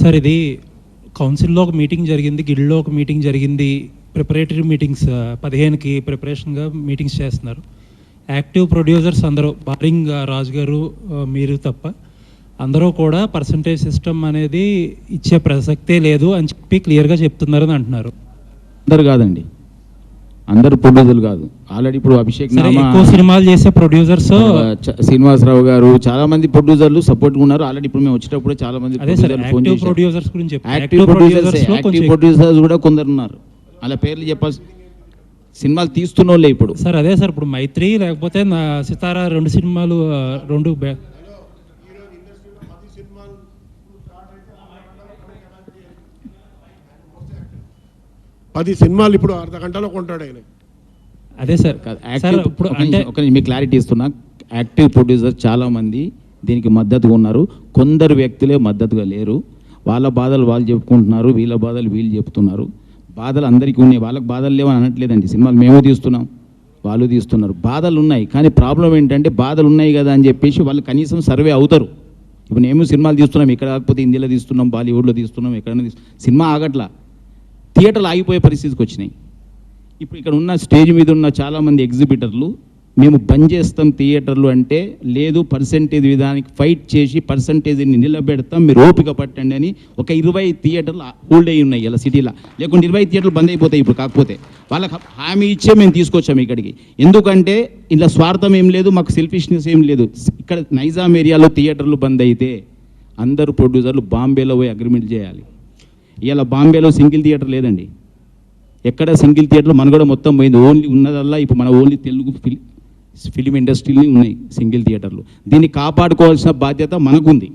Sir ఇది కౌన్సిల్లో ఒక మీటింగ్ జరిగింది, గిల్డ్లో ఒక మీటింగ్ జరిగింది, ప్రిపరేటరీ మీటింగ్స్ 15కి ప్రిపరేషన్గా మీటింగ్స్ చేస్తున్నారు. యాక్టివ్ ప్రొడ్యూసర్స్ అందరూ బారింగ్ రాజు గారు మీరు తప్ప అందరూ కూడా పర్సంటేజ్ సిస్టమ్ అనేది ఇచ్చే ప్రసక్తే లేదు అని చెప్పి క్లియర్గా చెప్తున్నారని అంటున్నారు. అందరు కాదండి, అందరు ప్రొడ్యూసర్లు కాదు. ఆల్రెడీ ఇప్పుడు అభిషేక్ ఎక్కువ సినిమాలు చేసే ప్రొడ్యూసర్స్ శ్రీనివాసరావు గారు చాలా మంది ప్రొడ్యూసర్లు సపోర్ట్ ఉన్నారు. ఆల్రెడీ ఇప్పుడు మేము వచ్చేటప్పుడు చాలా మంది ప్రొడ్యూసర్స్ గురించి యాక్టివ్ ప్రొడ్యూసర్స్ కూడా కొందరు ఉన్నారు. అలా పేర్లు చెప్పాల్సి సినిమాలు తీస్తున్న వాళ్ళే ఇప్పుడు. సార్ అదే సార్, ఇప్పుడు మైత్రి లేకపోతే నా సితారా 2 సినిమాలు 10 సినిమాలు ఇప్పుడు అర్ధ గంటలో కొంటాడు ఆయన. అదే సార్ ఇప్పుడు ఒక మీకు క్లారిటీ ఇస్తున్నా, యాక్టివ్ ప్రొడ్యూసర్ చాలా మంది దీనికి మద్దతుగా ఉన్నారు, కొందరు వ్యక్తులే మద్దతుగా లేరు. వాళ్ళ బాధలు వాళ్ళు చెప్పుకుంటున్నారు, వీళ్ళ బాధలు వీళ్ళు చెప్తున్నారు. బాధలు అందరికీ ఉన్నాయి, వాళ్ళకి బాధలు లేవని అనట్లేదండి. సినిమాలు మేము తీస్తున్నాం, వాళ్ళు తీస్తున్నారు, బాధలు ఉన్నాయి. కానీ ప్రాబ్లం ఏంటంటే బాధలు ఉన్నాయి కదా అని చెప్పేసి వాళ్ళు కనీసం సర్వే అవుతారు. ఇప్పుడు మేము సినిమాలు తీస్తున్నాం, ఇక్కడ కాకపోతే హిందీలో తీస్తున్నాం, బాలీవుడ్లో తీస్తున్నాం, ఎక్కడైనా సినిమా ఆగట్లా, థియేటర్లు ఆగిపోయే పరిస్థితికి వచ్చినాయి. ఇప్పుడు ఇక్కడ ఉన్న స్టేజ్ మీద ఉన్న చాలామంది ఎగ్జిబిటర్లు మేము బంద్ చేస్తాం థియేటర్లు అంటే, లేదు పర్సంటేజ్ విధానానికి ఫైట్ చేసి పర్సంటేజ్ని నిలబెడతాం, మీరు ఓపిక పట్టండి అని ఒక 20 థియేటర్లు హోల్డ్ అయ్యి ఉన్నాయి ఇలా సిటీలో. లేకుంటే 20 థియేటర్లు బంద్ అయిపోతాయి ఇప్పుడు. కాకపోతే వాళ్ళకి హామీ ఇచ్చే మేము తీసుకొచ్చాము ఇక్కడికి. ఎందుకంటే ఇలా స్వార్థం ఏం లేదు, మాకు సెల్ఫిష్నెస్ ఏం లేదు. ఇక్కడ నైజాం ఏరియాలో థియేటర్లు బంద్ అయితే అందరూ ప్రొడ్యూసర్లు బాంబేలో పోయి అగ్రిమెంట్ చేయాలి. ఇలా బాంబేలో సింగిల్ థియేటర్ లేదండి, ఎక్కడ సింగిల్ థియేటర్లు మన కూడా మొత్తం పోయింది. ఓన్లీ ఉన్నదల్లా ఇప్పుడు మన ఓన్లీ తెలుగు ఫిలిం ఇండస్ట్రీలో ఉన్నాయి సింగిల్ థియేటర్లు. దీన్ని కాపాడుకోవాల్సిన బాధ్యత మనకుంది.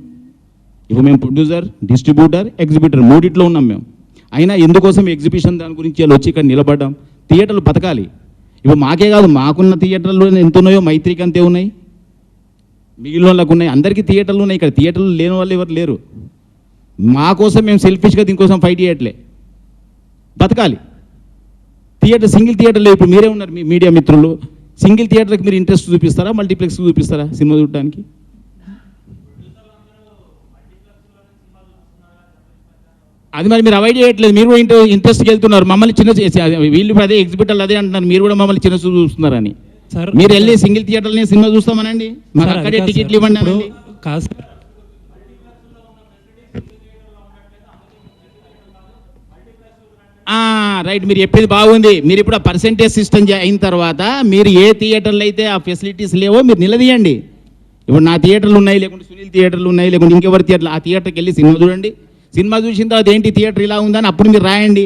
ఇప్పుడు మేము ప్రొడ్యూసర్, డిస్ట్రిబ్యూటర్, ఎగ్జిబిటర్ మూడిట్లో ఉన్నాం మేము. అయినా ఎందుకోసం ఎగ్జిబిషన్ దాని గురించి ఇలా వచ్చి ఇక్కడ నిలబడ్డాం. థియేటర్లు బతకాలి. ఇప్పుడు మాకే కాదు, మాకున్న థియేటర్లు ఎంత ఉన్నాయో మైత్రికి అంతే ఉన్నాయి, మిగిలిన వాళ్ళకు ఉన్నాయి, అందరికీ థియేటర్లు ఉన్నాయి. ఇక్కడ థియేటర్లు లేని వాళ్ళు ఎవరు లేరు. మా కోసం మేము సెల్ఫిష్గా దీనికోసం ఫైట్ చేయట్లే, బతకాలి. థియేటర్ సింగిల్ థియేటర్లో ఇప్పుడు మీరే ఉన్నారు, మీ మీడియా మిత్రులు, సింగిల్ థియేటర్కి మీరు ఇంట్రెస్ట్ చూపిస్తారా, మల్టీప్లెక్స్ చూపిస్తారా సినిమా చూడడానికి? అది మరి మీరు అవాయిడ్ చేయట్లేదు, మీరు కూడా ఇంట్రెస్ట్కి వెళ్తున్నారు. మమ్మల్ని వీళ్ళు అదే ఎగ్జిబిటర్లు అదే అంటున్నారు, మీరు కూడా మమ్మల్ని చిన్న చూపు చూస్తున్నారని. మీరు వెళ్ళి సింగిల్ థియేటర్ని సినిమా చూస్తామనండి, మాకు అక్కడే టికెట్లు ఇవ్వండి అనండి. కాదు రైట్, మీరు చెప్పేది బాగుంది. మీరు ఇప్పుడు ఆ పర్సెంటేజ్ సిస్టమ్ అయిన తర్వాత మీరు ఏ థియేటర్లు అయితే ఆ ఫెసిలిటీస్ లేవో మీరు నిలదీయండి. ఇప్పుడు నా థియేటర్లు ఉన్నాయి, లేకుంటే సునీల్ థియేటర్లు ఉన్నాయి, లేకుంటే ఇంకెవరి థియేటర్లు, ఆ థియేటర్కి వెళ్ళి సినిమా చూడండి. సినిమా చూసిన తర్వాత ఏంటి థియేటర్ ఇలా ఉందని అప్పుడు మీరు రాయండి.